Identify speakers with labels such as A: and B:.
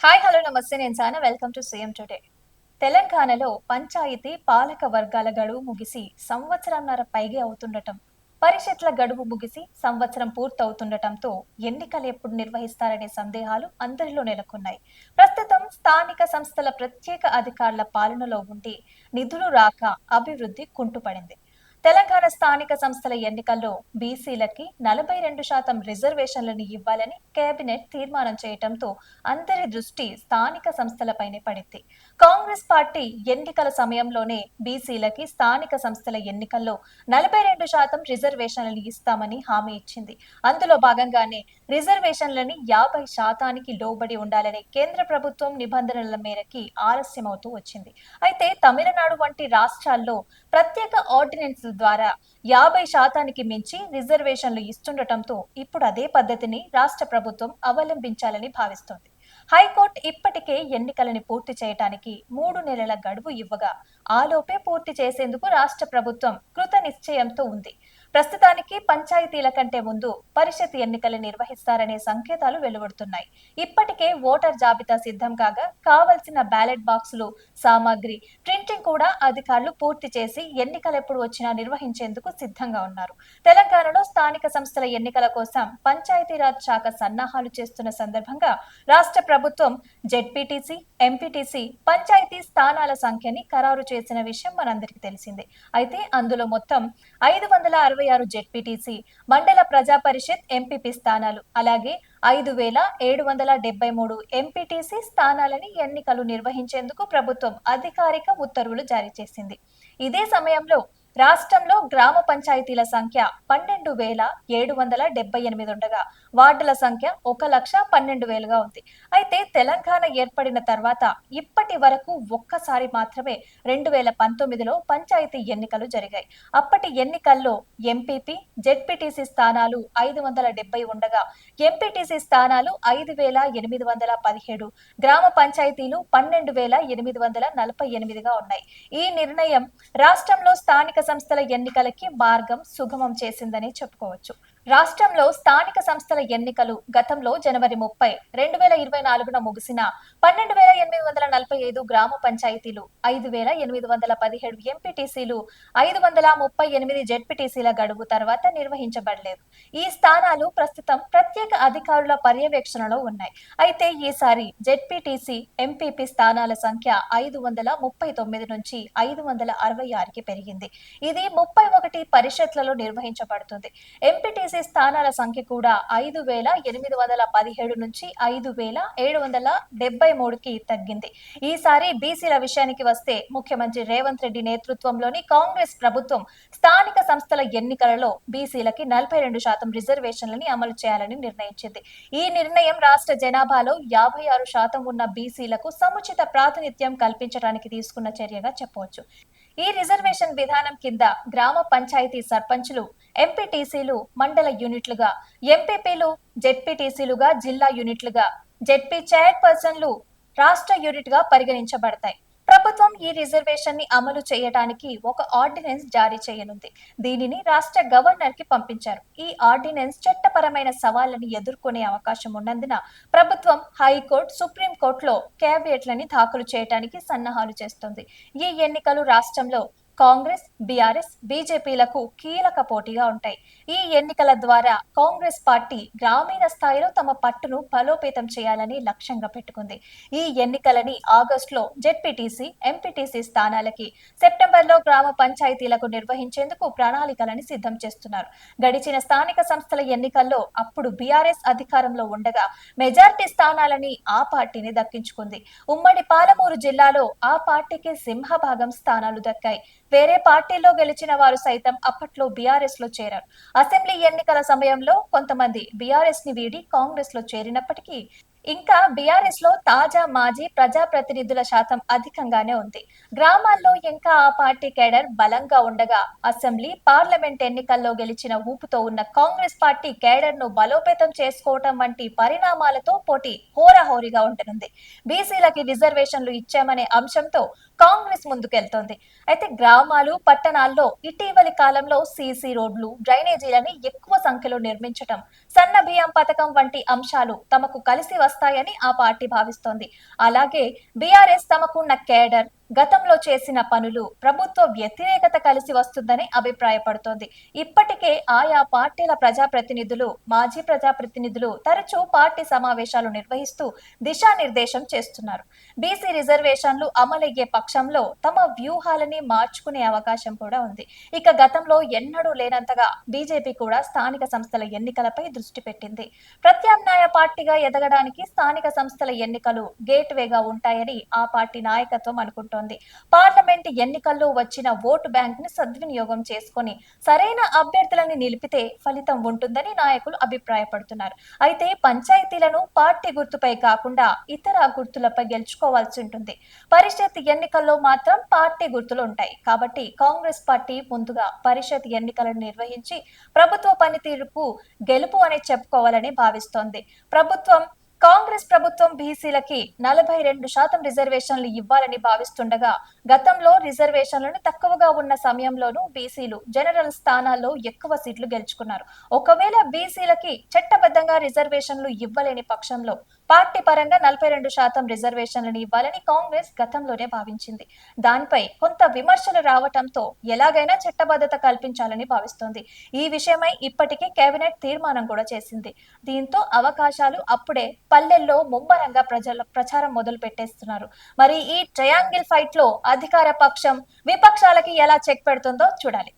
A: Hi hello నమస్తే నేను సానా వెల్కమ్ టు సీఎం టుడే. తెలంగాణలో పంచాయతీ పాలక వర్గాల గడువు ముగిసి సంవత్సరంన్నర పైగే అవుతుండటం, పరిషత్ల గడువు ముగిసి సంవత్సరం పూర్తవుతుండటంతో ఎన్నికలు ఎప్పుడు నిర్వహిస్తారనే సందేహాలు అందరిలో నెలకొన్నాయి. ప్రస్తుతం స్థానిక సంస్థల ప్రత్యేక అధికారుల పాలనలో ఉండి నిధులు రాక అభివృద్ధి కుంటుపడింది. తెలంగాణ స్థానిక సంస్థల ఎన్నికల్లో బీసీలకి 42% రిజర్వేషన్లను ఇవ్వాలని కేబినెట్ తీర్మానం చేయటంతో అందరి దృష్టి స్థానిక సంస్థలపైనే పడింది. కాంగ్రెస్ పార్టీ ఎన్నికల సమయంలోనే బీసీలకి స్థానిక సంస్థల ఎన్నికల్లో 42% రిజర్వేషన్లను ఇస్తామని హామీ ఇచ్చింది. అందులో భాగంగానే రిజర్వేషన్లని 50% లోబడి ఉండాలనే కేంద్ర ప్రభుత్వం నిబంధనల మేరకి ఆలస్యమవుతూ వచ్చింది. అయితే తమిళనాడు వంటి రాష్ట్రాల్లో ప్రత్యేక ఆర్డినెన్స్ ద్వారా 50% మించి రిజర్వేషన్లు ఇస్తుండటంతో ఇప్పుడు అదే పద్ధతిని రాష్ట్ర ప్రభుత్వం అవలంబించాలని భావిస్తోంది. హైకోర్టు ఇప్పటికే ఎన్నికలని పూర్తి చేయడానికి 3 నెలల గడువు ఇవ్వగా ఆలోపే పూర్తి చేసేందుకు రాష్ట్ర ప్రభుత్వం కృత నిశ్చయంతో ఉంది. ప్రస్తుతానికి పంచాయతీల కంటే ముందు పరిషత్ ఎన్నికలు నిర్వహిస్తారనే సంకేతాలు వెలువడుతున్నాయి. ఇప్పటికే ఓటర్ జాబితా సిద్ధం కాగా కావలసిన బ్యాలెట్ బాక్సులు, సామాగ్రి, ప్రింటింగ్ కూడా అధికారులు పూర్తి చేసి ఎన్నికలెప్పుడు వచ్చినా నిర్వహించేందుకు సిద్ధంగా ఉన్నారు. తెలంగాణలో స్థానిక సంస్థల ఎన్నికల కోసం పంచాయతీరాజ్ శాఖ సన్నాహాలు చేస్తున్న సందర్భంగా రాష్ట్ర ప్రభుత్వం జెడ్పీటీసీ, ఎంపీటీసీ పంచాయతీ స్థానాల సంఖ్యని ఖరారు చేసిన విషయం మనందరికీ తెలిసిందే. అయితే అందులో మొత్తం 566 జెడ్పీటీసీ, మండల ప్రజా పరిషత్ ఎంపీపీ స్థానాలు, అలాగే 5773 ఎంపీటీసీ స్థానాలని ఎన్నికలు నిర్వహించేందుకు ప్రభుత్వం అధికారిక ఉత్తర్వులు జారీ చేసింది. ఇదే సమయంలో రాష్ట్రంలో గ్రామ పంచాయతీల సంఖ్య 12,778 ఉండగా వార్డుల సంఖ్య 1,12,000గా ఉంది. అయితే తెలంగాణ ఏర్పడిన తర్వాత ఇప్పటి వరకు ఒక్కసారి మాత్రమే 2019లో పంచాయతీ ఎన్నికలు జరిగాయి. అప్పటి ఎన్నికల్లో ఎంపీపీ, జెడ్పీటీసీ స్థానాలు 570 ఉండగా ఎంపీటీసీ స్థానాలు 5,817, గ్రామ పంచాయతీలు 12,848గా ఉన్నాయి. ఈ నిర్ణయం రాష్ట్రంలో స్థానిక సంస్థల ఎన్నికలకి మార్గం సుగమం చేసిందని చెప్పుకోవచ్చు. రాష్ట్రంలో స్థానిక సంస్థల ఎన్నికలు గతంలో జనవరి 30, 2024న ముగిసిన 12,845 గ్రామ పంచాయతీలు, 5,817 ఎంపీటీసీలు, 538 జెడ్పీటీసీల గడువు తర్వాత నిర్వహించబడలేదు. ఈ స్థానాలు ప్రస్తుతం ప్రత్యేక అధికారుల పర్యవేక్షణలో ఉన్నాయి. అయితే ఈసారి జెడ్పీటీసీ, ఎంపీపీ స్థానాల సంఖ్య 539 నుంచి 566కి పెరిగింది. ఇది 31 పరిషత్లలో నిర్వహించబడుతుంది. ఎంపీటీసీ స్థానాల సంఖ్య కూడా 5,817 నుంచి 5,773కి తగ్గింది. ఈసారి బీసీల విషయానికి వస్తే ముఖ్యమంత్రి రేవంత్ రెడ్డి నేతృత్వంలోని కాంగ్రెస్ ప్రభుత్వం స్థానిక సంస్థల ఎన్నికలలో బీసీలకి 42% రిజర్వేషన్లని అమలు చేయాలని నిర్ణయించింది. ఈ నిర్ణయం రాష్ట్ర జనాభాలో 56% ఉన్న బీసీలకు సముచిత ప్రాతినిధ్యం కల్పించడానికి తీసుకున్న చర్యగా చెప్పవచ్చు. ఈ రిజర్వేషన్ విధానం కింద గ్రామ పంచాయతీ సర్పంచులు, ఎంపీటీసీలు మండల యూనిట్లుగా, ఎంపీపీలు జెడ్పీటీసీలుగా జిల్లా యూనిట్లుగా, జెడ్పీ చైర్పర్సన్లు రాష్ట్ర యూనిట్ గా పరిగణించబడతాయి. ప్రభుత్వం ఈ రిజర్వేషన్ ని అమలు చేయడానికి ఒక ఆర్డినెన్స్ జారీ చేయనుంది. దీనిని రాష్ట్ర గవర్నర్ కి పంపించారు. ఈ ఆర్డినెన్స్ చట్టపరమైన సవాళ్లను ఎదుర్కొనే అవకాశం ఉన్నందున ప్రభుత్వం హైకోర్టు, సుప్రీంకోర్టులో క్యాబినెట్లని దాఖలు చేయడానికి సన్నాహాలు చేస్తోంది. ఈ ఎన్నికలు రాష్ట్రంలో కాంగ్రెస్, బీఆర్ఎస్, బీజేపీలకు కీలక పోటీగా ఉంటాయి. ఈ ఎన్నికల ద్వారా కాంగ్రెస్ పార్టీ గ్రామీణ స్థాయిలో తమ పట్టును బలోపేతం చేయాలని లక్ష్యంగా పెట్టుకుంది. ఈ ఎన్నికలని ఆగస్టులో జెడ్పీటీసీ, ఎంపీటీసీ స్థానాలకి, సెప్టెంబర్లో గ్రామ పంచాయతీలకు నిర్వహించేందుకు ప్రణాళికలను సిద్ధం చేస్తున్నారు. గడిచిన స్థానిక సంస్థల ఎన్నికల్లో అప్పుడు బీఆర్ఎస్ అధికారంలో ఉండగా మెజార్టీ స్థానాలని ఆ పార్టీని దక్కించుకుంది. ఉమ్మడి పాలమూరు జిల్లాలో ఆ పార్టీకి సింహభాగం స్థానాలు దక్కాయి. వేరే పార్టీలో గెలిచిన వారు సైతం అప్పట్లో బీఆర్ఎస్ లో చేరారు. అసెంబ్లీ ఎన్నికల సమయంలో కొంతమంది బీఆర్ఎస్ ని వీడి కాంగ్రెస్ లో చేరినప్పటికీ ఇంకా బీఆర్ఎస్ లో తాజా మాజీ ప్రజాప్రతినిధుల శాతం అధికంగానే ఉంది. గ్రామాల్లో ఇంకా ఆ పార్టీ కేడర్ బలంగా ఉండగా అసెంబ్లీ, పార్లమెంట్ ఎన్నికల్లో గెలిచిన ఊపుతో ఉన్న కాంగ్రెస్ పార్టీ కేడర్ ను బలోపేతం చేసుకోవటం వంటి పరిణామాలతో పోటీ హోరాహోరీగా ఉంటనుంది. బీసీలకి రిజర్వేషన్లు ఇచ్చామనే అంశంతో కాంగ్రెస్ ముందుకెళ్తోంది. అయితే గ్రామాలు, పట్టణాల్లో ఇటీవలి కాలంలో సీసీ రోడ్లు, డ్రైనేజీలని ఎక్కువ సంఖ్యలో నిర్మించటం, సన్న బియ్యం పథకం వంటి అంశాలు తమకు కలిసి వస్తాయని ఆ పార్టీ భావిస్తోంది. అలాగే బీఆర్ఎస్ తమకున్న కేడర్, గతంలో చేసిన పనులు, ప్రభుత్వ వ్యతిరేకత కలిసి వస్తుందని అభిప్రాయపడుతోంది. ఇప్పటికే ఆయా పార్టీల ప్రజాప్రతినిధులు, మాజీ ప్రజాప్రతినిధులు తరచూ పార్టీ సమావేశాలు నిర్వహిస్తూ దిశానిర్దేశం చేస్తున్నారు. బీసీ రిజర్వేషన్లు అమలయ్యే పక్షంలో తమ వ్యూహాలని మార్చుకునే అవకాశం కూడా ఉంది. ఇక గతంలో ఎన్నడూ లేనంతగా బీజేపీ కూడా స్థానిక సంస్థల ఎన్నికలపై దృష్టి పెట్టింది. ప్రత్యామ్నాయ పార్టీగా ఎదగడానికి స్థానిక సంస్థల ఎన్నికలు గేట్వేగా ఉంటాయని ఆ పార్టీ నాయకత్వం అనుకుంటోంది. పార్లమెంట్ ఎన్నికల్లో వచ్చిన ఓటు బ్యాంక్ ని సద్వినియోగం చేసుకొని సరైన అభ్యర్థులను నిలిపితే ఫలితం ఉంటుందని నాయకులు అభిప్రాయపడుతున్నారు. అయితే పంచాయతీలను పార్టీ గుర్తుపై కాకుండా ఇతర గుర్తులపై గెలుచుకోవాల్సి ఉంటుంది. పరిషత్ ఎన్నికల్లో మాత్రం పార్టీ గుర్తులు ఉంటాయి. కాబట్టి కాంగ్రెస్ పార్టీ ముందుగా పరిషత్ ఎన్నికలను నిర్వహించి ప్రభుత్వ పనితీరుకు గెలుపు అని చెప్పుకోవాలని భావిస్తోంది. కాంగ్రెస్ ప్రభుత్వం బీసీలకి 42% రిజర్వేషన్లు ఇవ్వాలని భావిస్తుండగా గతంలో రిజర్వేషన్లను తక్కువగా ఉన్న సమయంలోనూ బీసీలు జనరల్ స్థానాల్లో ఎక్కువ సీట్లు గెలుచుకున్నారు. ఒకవేళ బీసీలకి చట్టబద్ధంగా రిజర్వేషన్లు ఇవ్వలేని పక్షంలో పార్టీ పరంగా 42% రిజర్వేషన్లను ఇవ్వాలని కాంగ్రెస్ గతంలోనే భావించింది. దానిపై కొంత విమర్శలు రావటంతో ఎలాగైనా చట్టబద్ధత కల్పించాలని భావిస్తోంది. ఈ విషయమై ఇప్పటికే కేబినెట్ తీర్మానం కూడా చేసింది. దీంతో అవకాశాలు అప్పుడే పల్లెల్లో ముమ్మరంగా ప్రచారం మొదలు పెట్టేస్తున్నారు. మరి ఈ ట్రయాంగిల్ ఫైట్ లో అధికార పక్షం విపక్షాలకి ఎలా చెక్ పెడుతుందో చూడాలి.